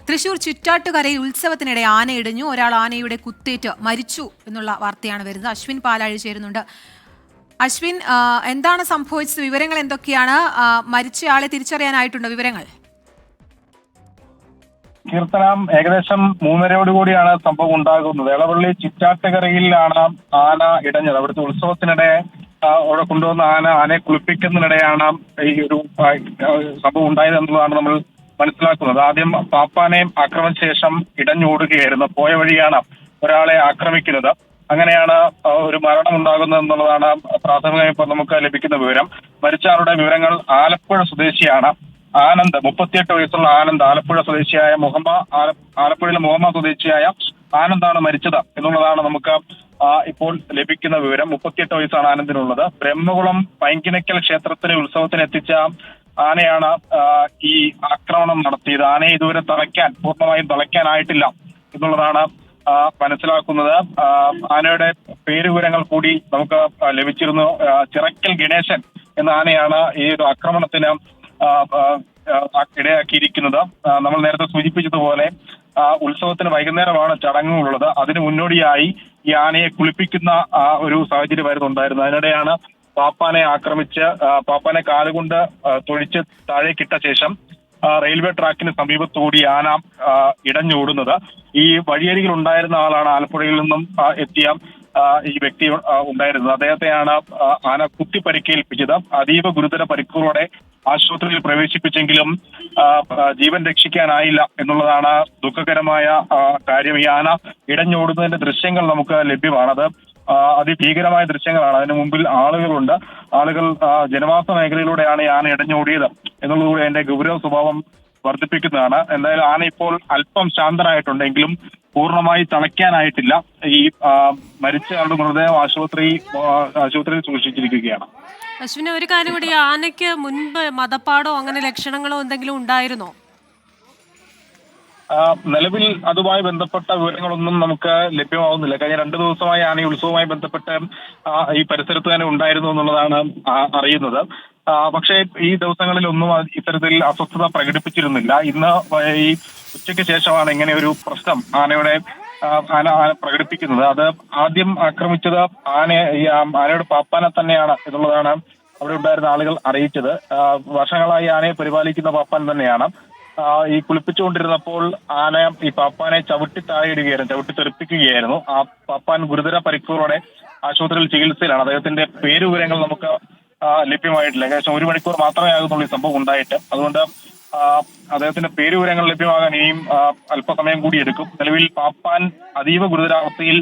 തൃശൂർ ചിറ്റാട്ടുകരയിൽ ഉത്സവത്തിനിടെ ആന ഇടിഞ്ഞു. ഒരാൾ ആനയുടെ കുത്തേറ്റ് മരിച്ചു എന്നുള്ള വാർത്തയാണ് വരുന്നത്. അശ്വിൻ പാലാഴി ചേരുന്നുണ്ട്. അശ്വിൻ, എന്താണ് സംഭവിച്ചത്? വിവരങ്ങൾ എന്തൊക്കെയാണ്? മരിച്ചയാളെ തിരിച്ചറിയാനായിട്ടുണ്ടോ വിവരങ്ങൾ? കീർത്തനം ഏകദേശം 3:30 സംഭവം ഉണ്ടാകുന്നത്. എളവള്ളി ചിറ്റാട്ടുകരയിലാണ് ആന ഇടഞ്ഞത്. അവിടുത്തെ ഉത്സവത്തിനിടെ അവിടെ കൊണ്ടുവന്ന ആനയെ കുളിപ്പിക്കുന്നതിനിടെയാണ് ഈ ഒരു സംഭവം ഉണ്ടായത് എന്നുള്ളതാണ് നമ്മൾ മനസ്സിലാക്കുന്നത്. ആദ്യം പാപ്പാനെ ആക്രമിച്ച ശേഷം ഇടഞ്ഞോടുകയായിരുന്നു. പോയ വഴിയാണ് ഒരാളെ ആക്രമിക്കുന്നത്. അങ്ങനെയാണ് ഒരു മരണം ഉണ്ടാകുന്നത് എന്നുള്ളതാണ് പ്രാഥമികമായി ഇപ്പോൾ നമുക്ക് ലഭിക്കുന്ന വിവരം. മരിച്ച ആളുടെ വിവരങ്ങൾ ആലപ്പുഴ സ്വദേശിയാണ് ആനന്ദ്, 38 വയസ്സുള്ള ആനന്ദ്. ആലപ്പുഴ സ്വദേശിയായ ആലപ്പുഴയിലെ മുഹമ്മ സ്വദേശിയായ ആനന്ദാണ് മരിച്ചത് എന്നുള്ളതാണ് നമുക്ക് ഇപ്പോൾ ലഭിക്കുന്ന വിവരം. 38 വയസ്സാണ് ആനന്ദിനുള്ളത്. ബ്രഹ്മകുളം പൈങ്കിനക്കൽ ക്ഷേത്രത്തിലെ ഉത്സവത്തിന് എത്തിച്ച ആനയാണ് ഈ ആക്രമണം നടത്തിയത്. ആനയെ ഇതുവരെ പൂർണ്ണമായും തളയ്ക്കാനായിട്ടില്ല എന്നുള്ളതാണ് മനസ്സിലാക്കുന്നത്. ആനയുടെ പേരുവിവരങ്ങൾ കൂടി നമുക്ക് ലഭിച്ചിരുന്നു. ചിറക്കൽ ഗണേശൻ എന്ന ആനയാണ് ഈ ഒരു ആക്രമണത്തിന് ഇടയാക്കിയിരിക്കുന്നത്. നമ്മൾ നേരത്തെ സൂചിപ്പിച്ചതുപോലെ ഉത്സവത്തിന് വൈകുന്നേരമാണ് ചടങ്ങുകളുള്ളത്. അതിന് മുന്നോടിയായി ഈ ആനയെ കുളിപ്പിക്കുന്ന ഒരു സാഹചര്യമായിരുന്നു ഉണ്ടായിരുന്നത്. അതിനിടെയാണ് പാപ്പാനെ ആക്രമിച്ച് പാപ്പാനെ കാലുകൊണ്ട് തൊഴിച്ച് താഴേക്കിട്ട ശേഷം റെയിൽവേ ട്രാക്കിന് സമീപത്തുകൂടി ആന ഇടഞ്ഞോടുന്നത്. ഈ വഴിയരികിൽ ഉണ്ടായിരുന്ന ആളാണ് ആലപ്പുഴയിൽ നിന്നും എത്തിയ ഈ വ്യക്തി ഉണ്ടായിരുന്നത്. അദ്ദേഹത്തെയാണ് ആന കുത്തി പരിക്കേൽപ്പിച്ചത്. അതീവ ഗുരുതര പരിക്കുകളോടെ ആശുപത്രിയിൽ പ്രവേശിപ്പിച്ചെങ്കിലും ജീവൻ രക്ഷിക്കാനായില്ല എന്നുള്ളതാണ് ദുഃഖകരമായ കാര്യം. ഈ ആന ഇടഞ്ഞോടുന്നതിന്റെ ദൃശ്യങ്ങൾ നമുക്ക് ലഭ്യമാണ്. അത് അതിഭീകരമായ ദൃശ്യങ്ങളാണ്. അതിന് മുമ്പിൽ ആളുകളുണ്ട്. ആളുകൾ ജനവാസ മേഖലയിലൂടെയാണ് ഈ ആന ഇടഞ്ഞോടിയത് എന്നുള്ളതുകൂടി അതിന്റെ ഗൗരവ സ്വഭാവം വർദ്ധിപ്പിക്കുന്നതാണ്. എന്തായാലും ആന ഇപ്പോൾ അല്പം ശാന്തനായിട്ടുണ്ടെങ്കിലും പൂർണ്ണമായി തളയ്ക്കാനായിട്ടില്ല. ഈ മരിച്ച ആളുടെ മൃതദേഹം ആശുപത്രിയിൽ സൂക്ഷിച്ചിരിക്കുകയാണ്. അശ്വിന്, ഒരു കാര്യം കൂടി, ആനയ്ക്ക് മുൻപ് മതപ്പാടോ അങ്ങനെ ലക്ഷണങ്ങളോ എന്തെങ്കിലും ഉണ്ടായിരുന്നോ? നിലവിൽ അതുമായി ബന്ധപ്പെട്ട വിവരങ്ങളൊന്നും നമുക്ക് ലഭ്യമാവുന്നില്ല. കഴിഞ്ഞ 2 ദിവസമായി ആന ഈ ഉത്സവവുമായി ബന്ധപ്പെട്ട് ഈ പരിസരത്ത് തന്നെ ഉണ്ടായിരുന്നു എന്നുള്ളതാണ് അറിയുന്നത്. പക്ഷേ ഈ ദിവസങ്ങളിലൊന്നും ഇത്തരത്തിൽ അസ്വസ്ഥത പ്രകടിപ്പിച്ചിരുന്നില്ല. ഇന്ന് ഈ ഉച്ചയ്ക്ക് ശേഷമാണ് ഇങ്ങനെ ഒരു പ്രശ്നം ആന പ്രകടിപ്പിക്കുന്നത്. അത് ആദ്യം ആക്രമിച്ചത് ആനയുടെ പാപ്പാനെ തന്നെയാണ് എന്നുള്ളതാണ് അവിടെ ഉണ്ടായിരുന്ന ആളുകൾ അറിയിച്ചത്. വർഷങ്ങളായി ആനയെ പരിപാലിക്കുന്ന പാപ്പാൻ തന്നെയാണ്. ഈ കുളിപ്പിച്ചുകൊണ്ടിരുന്നപ്പോൾ ആന ഈ പാപ്പാനെ ചവിട്ടി തെറിപ്പിക്കുകയായിരുന്നു. ആ പാപ്പാൻ ഗുരുതര പരിക്കുകളോടെ ആശുപത്രിയിൽ ചികിത്സയിലാണ്. അദ്ദേഹത്തിന്റെ പേരുവിവരങ്ങൾ നമുക്ക് ലഭ്യമായിട്ടില്ല. ഏകദേശം 1 മണിക്കൂർ മാത്രമേ ആകുന്നുള്ളൂ ഈ സംഭവം ഉണ്ടായിട്ട്. അതുകൊണ്ട് അദ്ദേഹത്തിന്റെ പേരുവിവരങ്ങൾ ലഭ്യമാകാൻ ഇനിയും അല്പസമയം കൂടി എടുക്കും. നിലവിൽ പാപ്പാൻ അതീവ ഗുരുതരാവസ്ഥയിൽ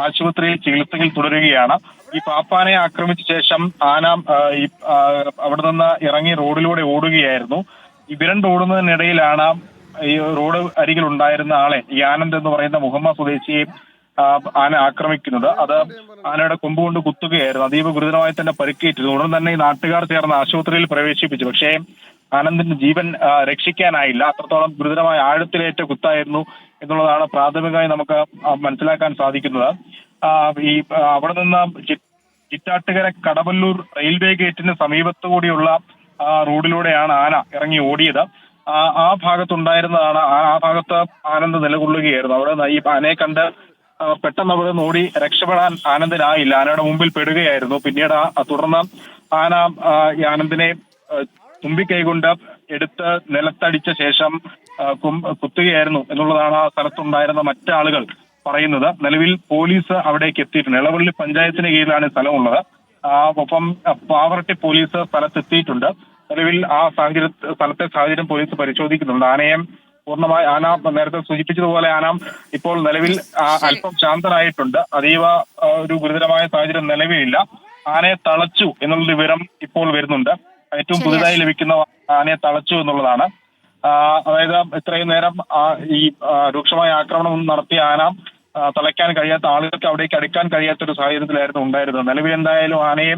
ആശുപത്രിയിൽ ചികിത്സയിൽ തുടരുകയാണ്. ഈ പാപ്പാനെ ആക്രമിച്ച ശേഷം ആന അവിടെ നിന്ന് ഇറങ്ങി റോഡിലൂടെ ഓടുകയായിരുന്നു. ഈ വിരണ്ടോടുന്നതിനിടയിലാണ് ഈ റോഡ് അരികിൽ ഉണ്ടായിരുന്ന ആളെ, ഈ ആനന്ദ് എന്ന് പറയുന്ന മുഹമ്മ സ്വദേശിയെ ആന ആക്രമിക്കുന്നത്. അത് ആനയുടെ കൊമ്പ് കൊണ്ട് കുത്തുകയായിരുന്നു. അതീവ ഗുരുതരമായി തന്നെ പരിക്കേറ്റിരുന്നു. ഉടൻ തന്നെ ഈ നാട്ടുകാർ ചേർന്ന് ആശുപത്രിയിൽ പ്രവേശിപ്പിച്ചു. പക്ഷേ ആനന്ദിന്റെ ജീവൻ രക്ഷിക്കാനായില്ല. അത്രത്തോളം ഗുരുതരമായ ആഴത്തിലേറ്റ കുത്തായിരുന്നു എന്നുള്ളതാണ് പ്രാഥമികമായി നമുക്ക് മനസ്സിലാക്കാൻ സാധിക്കുന്നത്. ഈ അവിടെ നിന്ന് ചിറ്റാട്ടുകര കടവല്ലൂർ റെയിൽവേ ഗേറ്റിന് സമീപത്തു കൂടിയുള്ള റോഡിലൂടെയാണ് ആന ഇറങ്ങി ഓടിയത്. ആ ഭാഗത്തുണ്ടായിരുന്നതാണ്. ആ ഭാഗത്ത് ആനന്ദ് നിലകൊള്ളുകയായിരുന്നു. അവിടെ ഈ ആനയെ കണ്ട് പെട്ടെന്ന് അവിടെ നിന്ന് ഓടി രക്ഷപ്പെടാൻ ആനന്ദിനായില്ല. ആനയുടെ മുമ്പിൽ പെടുകയായിരുന്നു. പിന്നീട് തുടർന്ന് ആന ഈ ആനന്ദിനെ തുമ്പിക്കൈകൊണ്ട് എടുത്ത് നിലത്തടിച്ച ശേഷം കുത്തുകയായിരുന്നു എന്നുള്ളതാണ് ആ സ്ഥലത്തുണ്ടായിരുന്ന മറ്റാളുകൾ പറയുന്നത്. നിലവിൽ പോലീസ് അവിടേക്ക് എത്തിയിട്ടുണ്ട്. എളവള്ളി പഞ്ചായത്തിന് കീഴിലാണ് സ്ഥലമുള്ളത്. ഒപ്പം പാവറട്ടി പോലീസ് സ്ഥലത്തെത്തിയിട്ടുണ്ട്. നിലവിൽ ആ സ്ഥലത്തെ സാഹചര്യം പോലീസ് പരിശോധിക്കുന്നുണ്ട്. പൂർണ്ണമായി നേരത്തെ സൂചിപ്പിച്ചതുപോലെ ആന ഇപ്പോൾ നിലവിൽ അല്പം ശാന്തനായിട്ടുണ്ട്. അതീവ ഒരു ഗുരുതരമായ സാഹചര്യം നിലവിലില്ല. ആനയെ തളച്ചു എന്നുള്ള വിവരം ഇപ്പോൾ വരുന്നുണ്ട്. ഏറ്റവും പുതുതായി ലഭിക്കുന്ന ആനയെ തളച്ചു എന്നുള്ളതാണ്. അതായത് ഇത്രയും നേരം ഈ രൂക്ഷമായ ആക്രമണം നടത്തിയ ആന തളയ്ക്കാൻ കഴിയാത്ത ആളുകൾക്ക് അവിടേക്ക് അടുക്കാൻ കഴിയാത്ത ഒരു സാഹചര്യത്തിലായിരുന്നു ഉണ്ടായിരുന്നത്. നിലവിൽ എന്തായാലും ആനയെ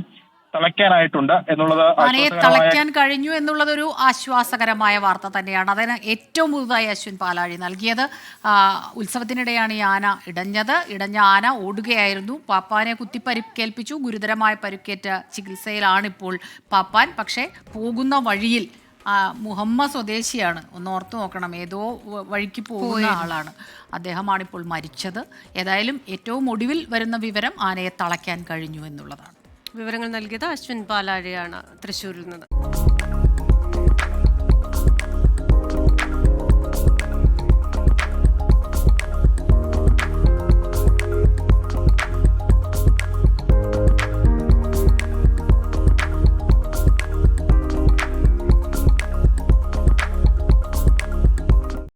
തളയ്ക്കാനായിട്ടുണ്ട് എന്നുള്ളത്, ആനയെ തളയ്ക്കാൻ കഴിഞ്ഞു എന്നുള്ളതൊരു ആശ്വാസകരമായ വാർത്ത തന്നെയാണ്. അതിന് ഏറ്റവും പുതുതായി അശ്വിൻ പാലാഴി നൽകിയത്. ഉത്സവത്തിനിടെയാണ് ഈ ആന ഇടഞ്ഞ ആന ഓടുകയായിരുന്നു. പാപ്പാനെ കുത്തിപ്പരിക്കേൽപ്പിച്ചു. ഗുരുതരമായ പരുക്കേറ്റ ചികിത്സയിലാണിപ്പോൾ പാപ്പാൻ. പക്ഷേ പോകുന്ന വഴിയിൽ മുഹമ്മദ് സ്വദേശിയാണ്. ഒന്ന് ഓർത്തു നോക്കണം, ഏതോ വഴിക്ക് പോകുന്ന ആളാണ്. അദ്ദേഹമാണിപ്പോൾ മരിച്ചത്. ഏതായാലും ഏറ്റവും ഒടുവിൽ വരുന്ന വിവരം ആനയെ തളയ്ക്കാൻ കഴിഞ്ഞു എന്നുള്ളതാണ്. വിവരങ്ങൾ നൽകിയത് അശ്വിൻ പാലാഴിയാണ് തൃശ്ശൂരിൽ നിന്ന്.